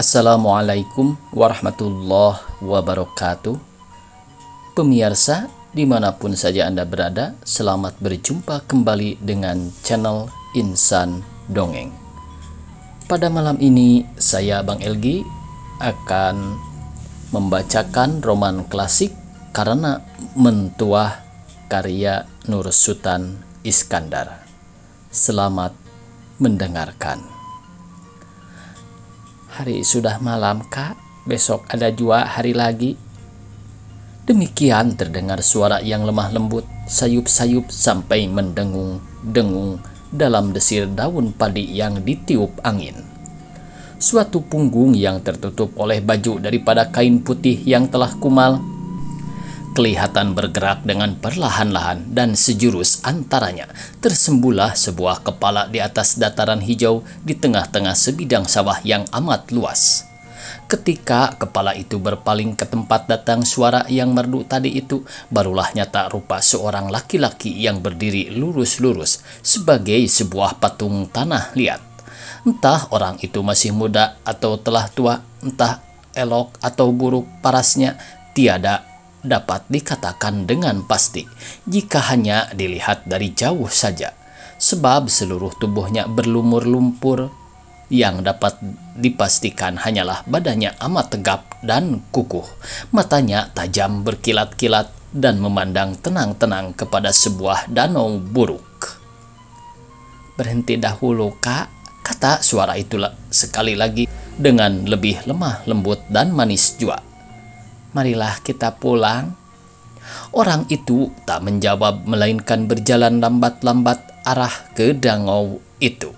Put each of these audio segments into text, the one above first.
Assalamualaikum warahmatullahi wabarakatuh. Pemirsa, dimanapun saja Anda berada, selamat berjumpa kembali dengan channel Insan Dongeng. Pada malam ini, saya Bang Elgi akan membacakan roman klasik Karena Mentuah karya Nur Sutan Iskandar. Selamat mendengarkan. Hari sudah malam, Kak. Besok ada jua hari lagi. Demikian terdengar suara yang lemah lembut, sayup-sayup sampai mendengung-dengung dalam desir daun padi yang ditiup angin. Suatu punggung yang tertutup oleh baju daripada kain putih yang telah kumal kelihatan bergerak dengan perlahan-lahan, dan sejurus antaranya tersembunyilah sebuah kepala di atas dataran hijau di tengah-tengah sebidang sawah yang amat luas. Ketika kepala itu berpaling ke tempat datang suara yang merdu tadi itu, barulah nyata rupa seorang laki-laki yang berdiri lurus-lurus sebagai sebuah patung tanah liat. Entah orang itu masih muda atau telah tua, entah elok atau buruk parasnya, tiada dapat dikatakan dengan pasti jika hanya dilihat dari jauh saja, sebab seluruh tubuhnya berlumur lumpur. Yang dapat dipastikan hanyalah badannya amat tegap dan kukuh, matanya tajam berkilat-kilat dan memandang tenang-tenang kepada sebuah danau buruk. "Berhenti dahulu, Kak," kata suara itulah sekali lagi dengan lebih lemah lembut dan manis jua. "Marilah kita pulang." Orang itu tak menjawab melainkan berjalan lambat-lambat arah ke danau itu.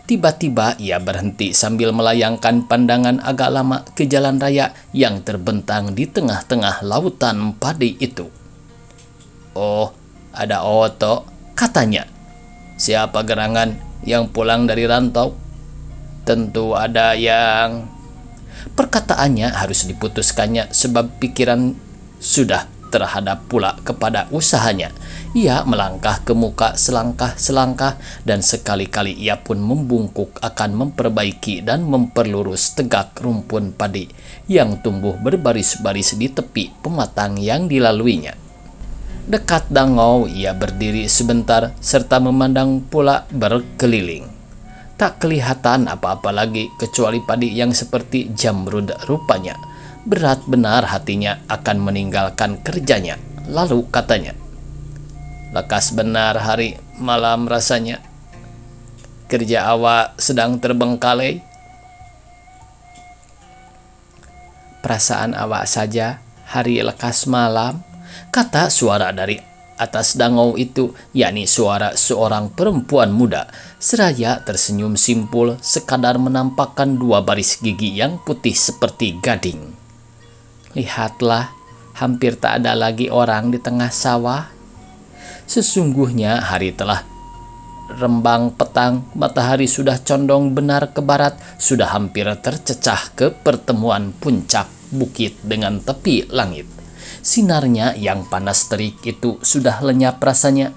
Tiba-tiba ia berhenti sambil melayangkan pandangan agak lama ke jalan raya yang terbentang di tengah-tengah lautan padi itu. "Oh, ada oto," katanya. "Siapa gerangan yang pulang dari rantau? Tentu ada yang..." Perkataannya harus diputuskannya sebab pikiran sudah terhadap pula kepada usahanya. Ia melangkah ke muka selangkah-selangkah, dan sekali-kali ia pun membungkuk akan memperbaiki dan memperlurus tegak rumpun padi yang tumbuh berbaris-baris di tepi pematang yang dilaluinya. Dekat danau ia berdiri sebentar serta memandang pula berkeliling. Tak kelihatan apa-apa lagi kecuali padi yang seperti jamrud rupanya. Berat benar hatinya akan meninggalkan kerjanya. Lalu katanya, "Lekas benar hari malam rasanya. Kerja awak sedang terbengkalai." "Perasaan awak saja hari lekas malam," kata suara dari atas danau itu, yakni suara seorang perempuan muda. Seraya tersenyum simpul sekadar menampakkan dua baris gigi yang putih seperti gading. "Lihatlah, hampir tak ada lagi orang di tengah sawah. Sesungguhnya hari telah rembang petang, matahari sudah condong benar ke barat, sudah hampir tercecah ke pertemuan puncak bukit dengan tepi langit. Sinarnya yang panas terik itu sudah lenyap rasanya.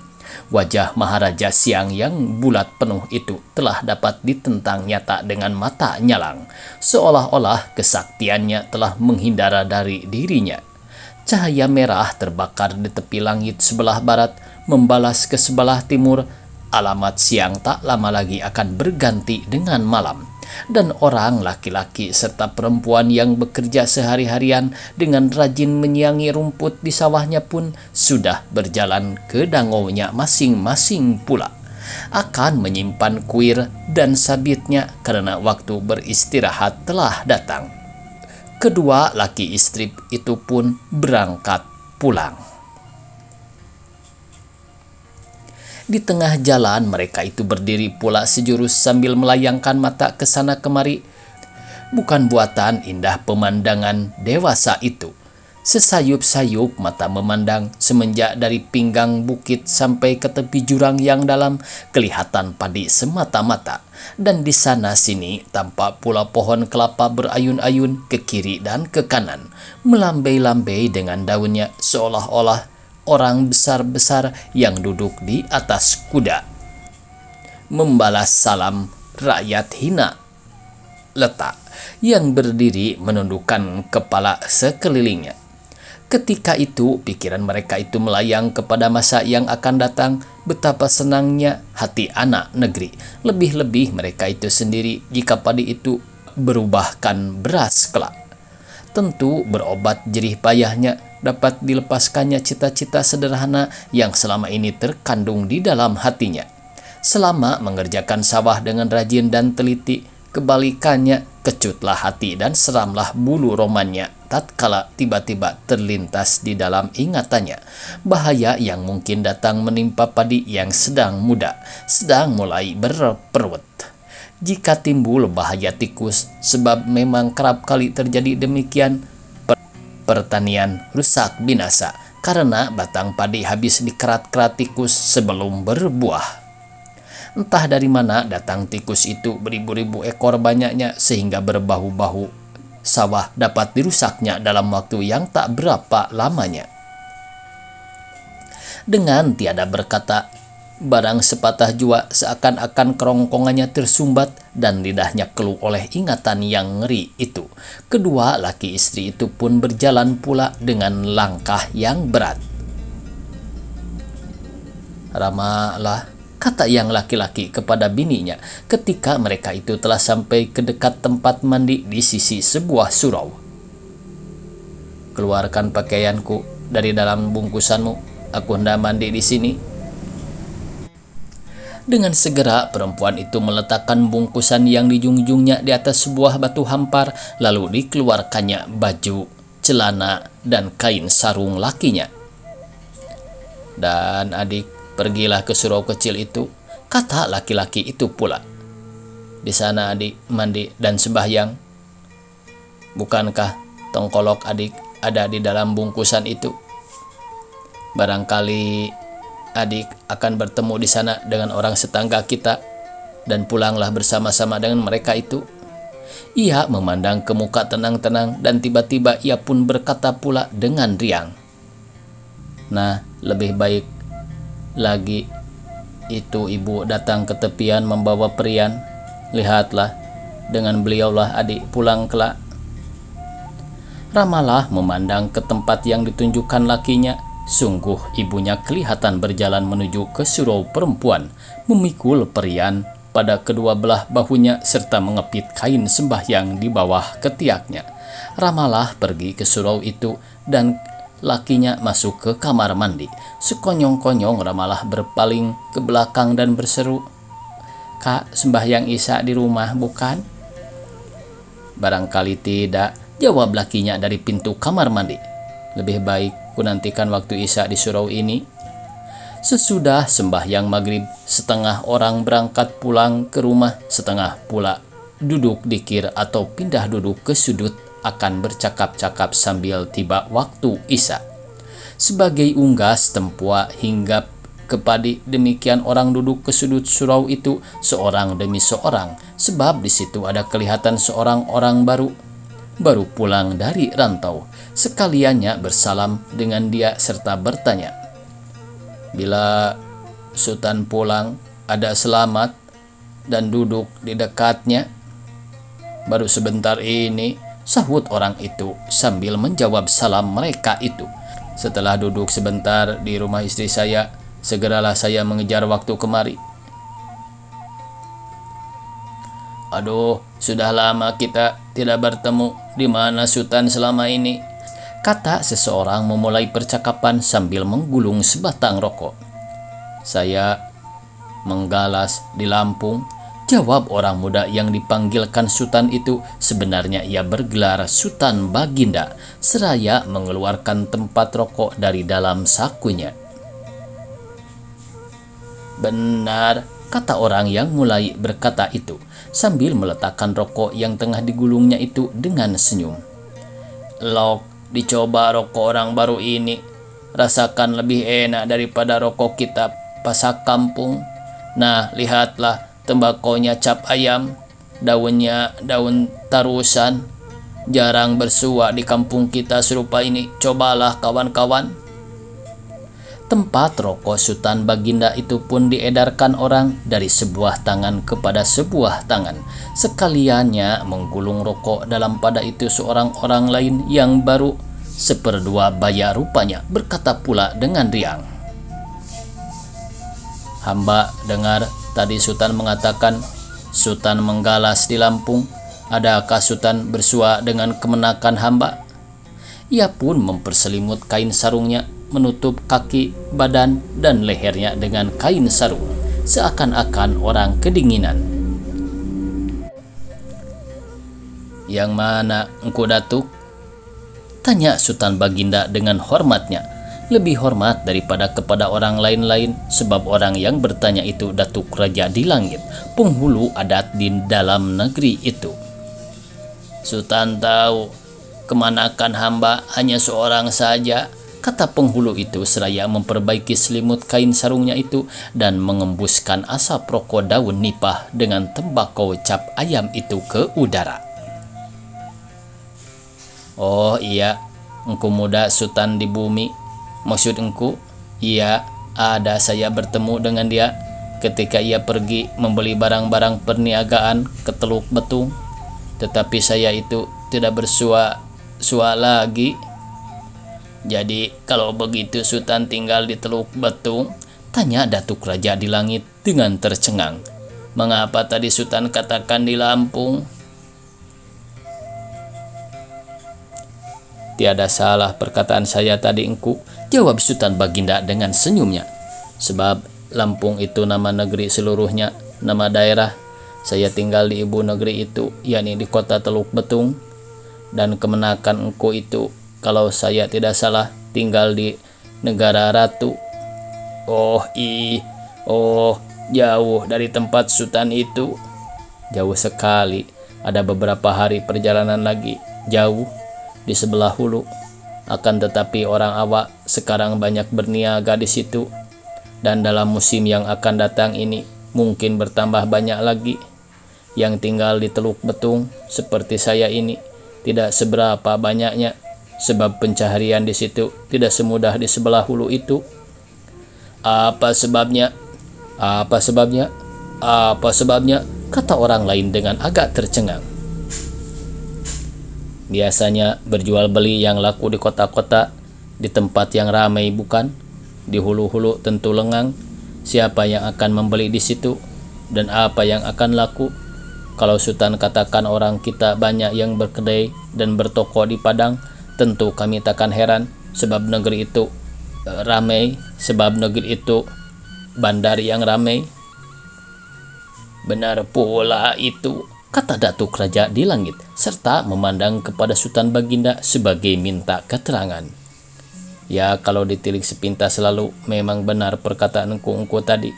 Wajah Maharaja Siang yang bulat penuh itu telah dapat ditentang nyata dengan mata nyalang, seolah-olah kesaktiannya telah menghindar dari dirinya. Cahaya merah terbakar di tepi langit sebelah barat, membalas ke sebelah timur. Alamat siang tak lama lagi akan berganti dengan malam, dan orang laki-laki serta perempuan yang bekerja sehari-harian dengan rajin menyiangi rumput di sawahnya pun sudah berjalan ke dangaunya masing-masing pula, akan menyimpan kuir dan sabitnya karena waktu beristirahat telah datang. Kedua laki istri itu pun berangkat pulang. Di tengah jalan mereka itu berdiri pula sejurus sambil melayangkan mata ke sana kemari. Bukan buatan indah pemandangan dewasa itu. Sesayup-sayup mata memandang semenjak dari pinggang bukit sampai ke tepi jurang yang dalam, kelihatan padi semata-mata. Dan di sana sini tampak pula pohon kelapa berayun-ayun ke kiri dan ke kanan, melambai-lambai dengan daunnya seolah-olah orang besar-besar yang duduk di atas kuda. Membalas salam rakyat hina letak yang berdiri menundukkan kepala sekelilingnya. Ketika itu pikiran mereka itu melayang kepada masa yang akan datang. Betapa senangnya hati anak negeri, lebih-lebih mereka itu sendiri jika padi itu berubahkan beras kelak. Tentu berobat jerih payahnya, dapat dilepaskannya cita-cita sederhana yang selama ini terkandung di dalam hatinya. Selama mengerjakan sawah dengan rajin dan teliti, kebalikannya kecutlah hati dan seramlah bulu romannya tatkala tiba-tiba terlintas di dalam ingatannya bahaya yang mungkin datang menimpa padi yang sedang muda, sedang mulai berperut. Jika timbul bahaya tikus, sebab memang kerap kali terjadi demikian, pertanian rusak binasa karena batang padi habis dikerat-kerat tikus sebelum berbuah. Entah dari mana datang tikus itu, beribu-ribu ekor banyaknya sehingga berbahu-bahu sawah dapat dirusaknya dalam waktu yang tak berapa lamanya. Dengan tiada berkata, barang sepatah jua seakan-akan kerongkongannya tersumbat dan lidahnya keluh oleh ingatan yang ngeri itu. Kedua laki istri itu pun berjalan pula dengan langkah yang berat. "Ramalah," kata yang laki-laki kepada bininya ketika mereka itu telah sampai ke dekat tempat mandi di sisi sebuah surau. "Keluarkan pakaianku dari dalam bungkusanmu, aku hendak mandi di sini." Dengan segera perempuan itu meletakkan bungkusan yang dijunjungnya di atas sebuah batu hampar, lalu dikeluarkannya baju, celana, dan kain sarung lakinya. "Dan adik, pergilah ke surau kecil itu," kata laki-laki itu pula. "Di sana adik mandi dan sembahyang. Bukankah tongkolok adik ada di dalam bungkusan itu? Barangkali adik akan bertemu di sana dengan orang setangga kita, dan pulanglah bersama-sama dengan mereka itu." Ia memandang ke muka tenang-tenang dan tiba-tiba ia pun berkata pula dengan riang, "Nah, lebih baik lagi itu ibu datang ke tepian membawa perian. Lihatlah, dengan beliaulah adik pulang kelak." Ramalah memandang ke tempat yang ditunjukkan lakinya. Sungguh ibunya kelihatan berjalan menuju ke surau perempuan, memikul perian pada kedua belah bahunya serta mengepit kain sembahyang di bawah ketiaknya. Ramalah pergi ke surau itu dan lakinya masuk ke kamar mandi. Sekonyong-konyong Ramalah berpaling ke belakang dan berseru, "Kak, sembahyang Isya di rumah bukan?" "Barangkali tidak," jawab lakinya dari pintu kamar mandi. "Lebih baik kunantikan waktu Isya di surau ini." Sesudah sembahyang maghrib, setengah orang berangkat pulang ke rumah, setengah pula duduk dikir atau pindah duduk ke sudut akan bercakap-cakap sambil tiba waktu Isya. Sebagai unggas tempua hinggap ke padi, demikian orang duduk ke sudut surau itu seorang demi seorang, sebab di situ ada kelihatan seorang orang baru pulang dari rantau. Sekaliannya bersalam dengan dia serta bertanya, "Bila Sultan pulang, ada selamat dan duduk di dekatnya?" "Baru sebentar ini," sahut orang itu sambil menjawab salam mereka itu. "Setelah duduk sebentar di rumah istri saya, segeralah saya mengejar waktu kemari." "Aduh, sudah lama kita tidak bertemu. Di mana Sultan selama ini?" kata seseorang memulai percakapan sambil menggulung sebatang rokok. "Saya menggalas di Lampung," jawab orang muda yang dipanggilkan Sultan itu. Sebenarnya ia bergelar Sultan Baginda, seraya mengeluarkan tempat rokok dari dalam sakunya. "Benar," kata orang yang mulai berkata itu, sambil meletakkan rokok yang tengah digulungnya itu dengan senyum. "Lok, dicoba rokok orang baru ini. Rasakan lebih enak daripada rokok kita pasak kampung. Nah, lihatlah, tembakonya cap ayam, daunnya daun tarusan. Jarang bersua di kampung kita serupa ini. Cobalah kawan-kawan." Tempat rokok Sultan Baginda itu pun diedarkan orang dari sebuah tangan kepada sebuah tangan. Sekaliannya menggulung rokok dalam pada itu seorang orang lain yang baru seperdua baya rupanya, berkata pula dengan riang, "Hamba dengar tadi Sultan mengatakan Sultan menggalas di Lampung. Adakah Sultan bersua dengan kemenakan hamba?" Ia pun memperselimut kain sarungnya, menutup kaki, badan, dan lehernya dengan kain sarung, seakan-akan orang kedinginan. "Yang mana engkau datuk?" tanya Sultan Baginda dengan hormatnya, lebih hormat daripada kepada orang lain-lain, sebab orang yang bertanya itu datuk raja di langit, penghulu adat di dalam negeri itu. "Sultan tahu kemanakan hamba hanya seorang saja," kata penghulu itu seraya memperbaiki selimut kain sarungnya itu dan mengembuskan asap rokok daun nipah dengan tembakau cap ayam itu ke udara. "Oh iya, engkau muda Sultan di bumi. Maksud engkau?" "Iya, ada saya bertemu dengan dia ketika ia pergi membeli barang-barang perniagaan ke Teluk Betung. Tetapi saya itu tidak bersua lagi." "Jadi kalau begitu Sultan tinggal di Teluk Betung?" tanya datuk raja di langit dengan tercengang. "Mengapa tadi Sultan katakan di Lampung?" "Tiada salah perkataan saya tadi engku," jawab Sultan Baginda dengan senyumnya. "Sebab Lampung itu nama negeri seluruhnya, nama daerah. Saya tinggal di ibu negeri itu, yakni di kota Teluk Betung. Dan kemenakan engkau itu, kalau saya tidak salah, tinggal di negara Ratu." Oh, jauh dari tempat Sultan itu?" "Jauh sekali, ada beberapa hari perjalanan lagi, jauh di sebelah hulu. Akan tetapi orang awak sekarang banyak berniaga di situ, dan dalam musim yang akan datang ini mungkin bertambah banyak lagi. Yang tinggal di Teluk Betung seperti saya ini tidak seberapa banyaknya, sebab pencaharian di situ tidak semudah di sebelah hulu itu." Apa sebabnya?" Apa sebabnya?" kata orang lain dengan agak tercengang. "Biasanya berjual beli yang laku di kota-kota, di tempat yang ramai bukan? Di hulu-hulu tentu lengang. Siapa yang akan membeli di situ? Dan apa yang akan laku? Kalau Sultan katakan orang kita banyak yang berkedai dan bertoko di Padang, tentu kami takkan heran, sebab negeri itu ramai, sebab negeri itu bandar yang ramai." "Benar pula itu," kata datuk raja di langit, serta memandang kepada Sultan Baginda sebagai minta keterangan. "Ya, kalau ditilik sepintas selalu, memang benar perkataan engkau tadi.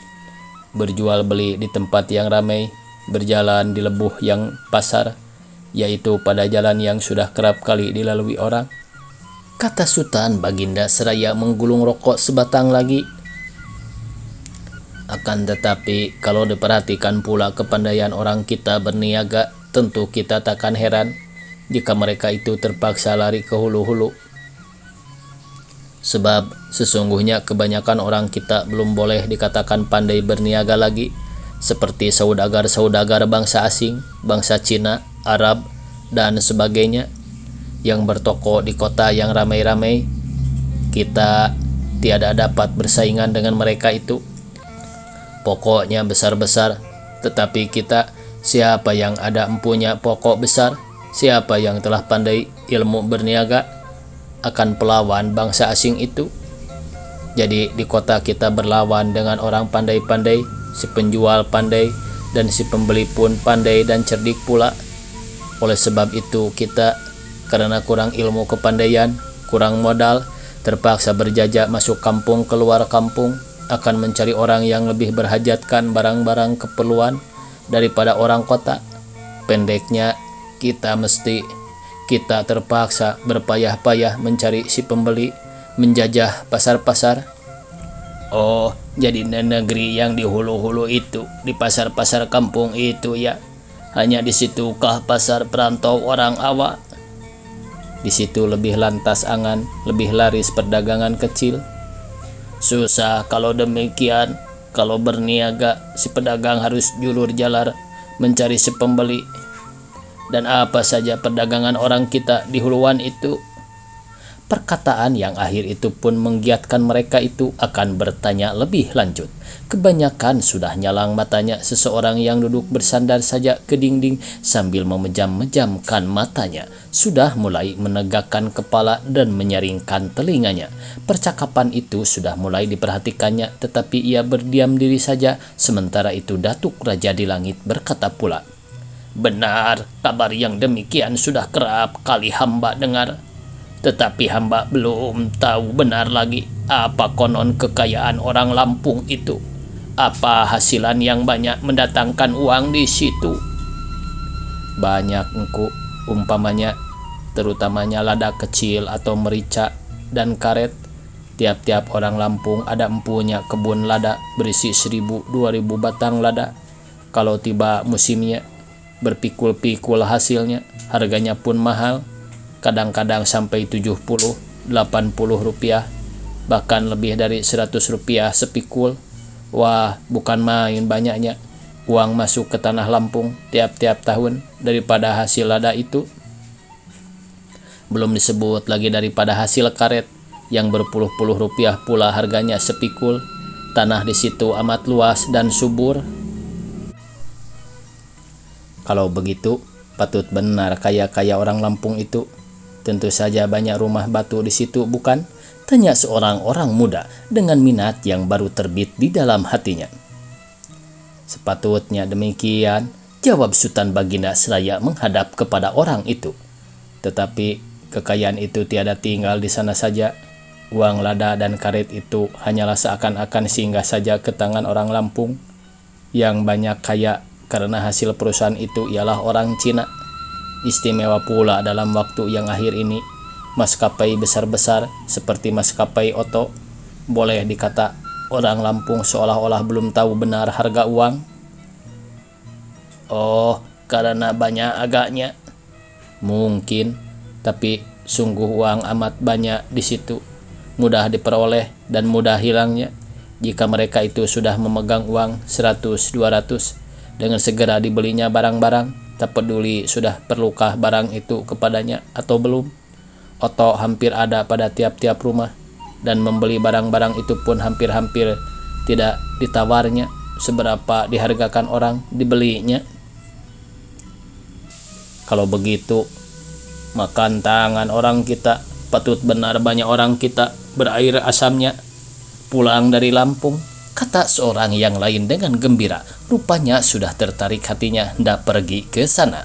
Berjual beli di tempat yang ramai, berjalan di lebuh yang pasar, yaitu pada jalan yang sudah kerap kali dilalui orang," kata Sultan Baginda seraya menggulung rokok sebatang lagi. "Akan tetapi kalau diperhatikan pula kepandaian orang kita berniaga, tentu kita takkan heran jika mereka itu terpaksa lari ke hulu-hulu. Sebab sesungguhnya kebanyakan orang kita belum boleh dikatakan pandai berniaga lagi, seperti saudagar-saudagar bangsa asing, bangsa Cina, Arab, dan sebagainya, yang bertoko di kota yang ramai-ramai. Kita tiada dapat bersaingan dengan mereka itu. Pokoknya besar-besar, tetapi kita, siapa yang ada empunya pokok besar, siapa yang telah pandai ilmu berniaga, akan pelawan bangsa asing itu. Jadi di kota kita berlawan dengan orang pandai-pandai, si penjual pandai, dan si pembeli pun pandai dan cerdik pula. Oleh sebab itu kita, karena kurang ilmu kepandaian, kurang modal, terpaksa berjajak masuk kampung keluar kampung, akan mencari orang yang lebih berhajatkan barang-barang keperluan daripada orang kota. Pendeknya, kita terpaksa berpayah-payah mencari si pembeli, menjajah pasar-pasar." "Oh, jadi negeri yang di hulu-hulu itu, di pasar-pasar kampung itu ya? Hanya di situkah pasar perantau orang awak?" "Di situ lebih lantas angan, lebih laris perdagangan kecil." Susah kalau demikian. Kalau berniaga, si pedagang harus julur jalar mencari si pembeli. Dan apa saja perdagangan orang kita di huluan itu. Perkataan yang akhir itu pun menggiatkan mereka itu akan bertanya lebih lanjut. Kebanyakan sudah nyalang matanya seseorang yang duduk bersandar saja ke dinding sambil memejam-mejamkan matanya. Sudah mulai menegakkan kepala dan menyaringkan telinganya. Percakapan itu sudah mulai diperhatikannya, tetapi ia berdiam diri saja. Sementara itu Datuk Raja di Langit berkata pula, "Benar, kabar yang demikian sudah kerap kali hamba dengar. Tetapi hamba belum tahu benar lagi apa konon kekayaan orang Lampung itu. Apa hasilan yang banyak mendatangkan uang di situ?" "Banyak engku, umpamanya terutamanya lada kecil atau merica dan karet. Tiap-tiap orang Lampung ada empunya kebun lada berisi 1.000-2.000 batang lada. Kalau tiba musimnya, berpikul-pikul hasilnya, harganya pun mahal. Kadang-kadang sampai 70-80 rupiah, bahkan lebih dari 100 rupiah sepikul. Wah, bukan main banyaknya uang masuk ke tanah Lampung tiap-tiap tahun daripada hasil lada itu. Belum disebut lagi daripada hasil karet yang berpuluh-puluh rupiah pula harganya sepikul. Tanah di situ amat luas dan subur." "Kalau begitu, patut benar kaya-kaya orang Lampung itu. Tentu saja banyak rumah batu di situ, bukan?" tanya seorang orang muda dengan minat yang baru terbit di dalam hatinya. "Sepatutnya demikian," jawab Sultan Baginda seraya menghadap kepada orang itu. "Tetapi kekayaan itu tiada tinggal di sana saja. Uang lada dan karet itu hanyalah seakan-akan singgah saja ke tangan orang Lampung. Yang banyak kaya karena hasil perusahaan itu ialah orang Cina. Istimewa pula dalam waktu yang akhir ini, maskapai besar-besar seperti maskapai Otto. Boleh dikata orang Lampung seolah-olah belum tahu benar harga uang." "Oh, karena banyak agaknya." "Mungkin, tapi sungguh uang amat banyak di situ. Mudah diperoleh dan mudah hilangnya. Jika mereka itu sudah memegang uang 100-200, dengan segera dibelinya barang-barang. Tak peduli sudah perlukah barang itu kepadanya atau belum. Otto hampir ada pada tiap-tiap rumah, dan membeli barang-barang itu pun hampir-hampir tidak ditawarnya seberapa dihargakan orang dibelinya." "Kalau begitu, makan tangan orang kita. Patut benar banyak orang kita berair asamnya pulang dari Lampung," kata seorang yang lain dengan gembira. Rupanya sudah tertarik hatinya hendak pergi ke sana.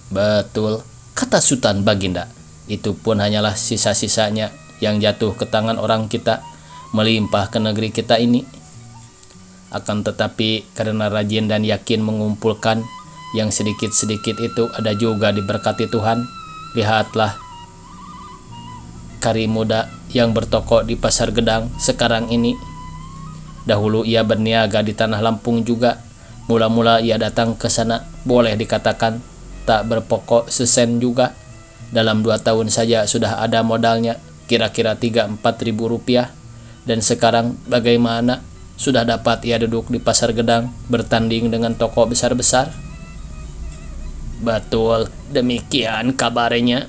"Betul," kata Sultan Baginda. "Itu pun hanyalah sisa-sisanya yang jatuh ke tangan orang kita, melimpah ke negeri kita ini. Akan tetapi karena rajin dan yakin mengumpulkan, yang sedikit-sedikit itu ada juga diberkati Tuhan. Lihatlah kari muda yang bertokok di Pasar Gedang sekarang ini. Dahulu ia berniaga di tanah Lampung juga. Mula-mula ia datang ke sana, boleh dikatakan tak berpokok sesen juga. Dalam 2 tahun saja sudah ada modalnya, kira-kira 3-4 ribu rupiah. Dan sekarang bagaimana? Sudah dapat ia duduk di Pasar Gedang bertanding dengan toko besar-besar." "Betul, demikian kabarnya.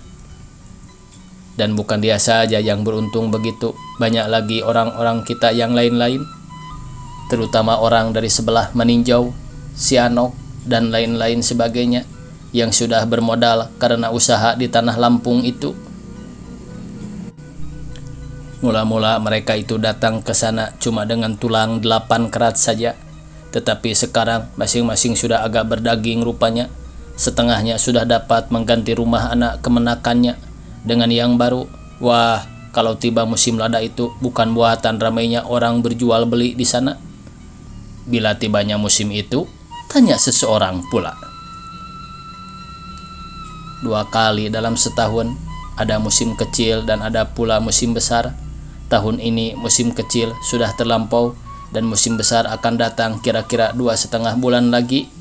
Dan bukan dia saja yang beruntung begitu. Banyak lagi orang-orang kita yang lain-lain, terutama orang dari sebelah Meninjau, Sianok, dan lain-lain sebagainya, yang sudah bermodal karena usaha di tanah Lampung itu. Mula-mula mereka itu datang ke sana cuma dengan tulang 8 kerat saja, tetapi sekarang masing-masing sudah agak berdaging rupanya. Setengahnya sudah dapat mengganti rumah anak kemenakannya dengan yang baru. Wah, kalau tiba musim lada itu bukan buatan ramainya orang berjual beli di sana." "Bila tibanya musim itu?" tanya seseorang pula. 2 kali dalam setahun. Ada musim kecil dan ada pula musim besar. Tahun ini musim kecil sudah terlampau dan musim besar akan datang kira-kira 2,5 bulan lagi,"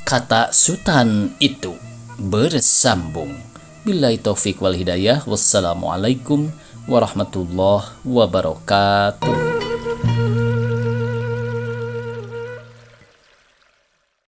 kata Sultan itu. Bersambung. Billahi taufik wal hidayah. Wassalamualaikum warahmatullahi wabarakatuh.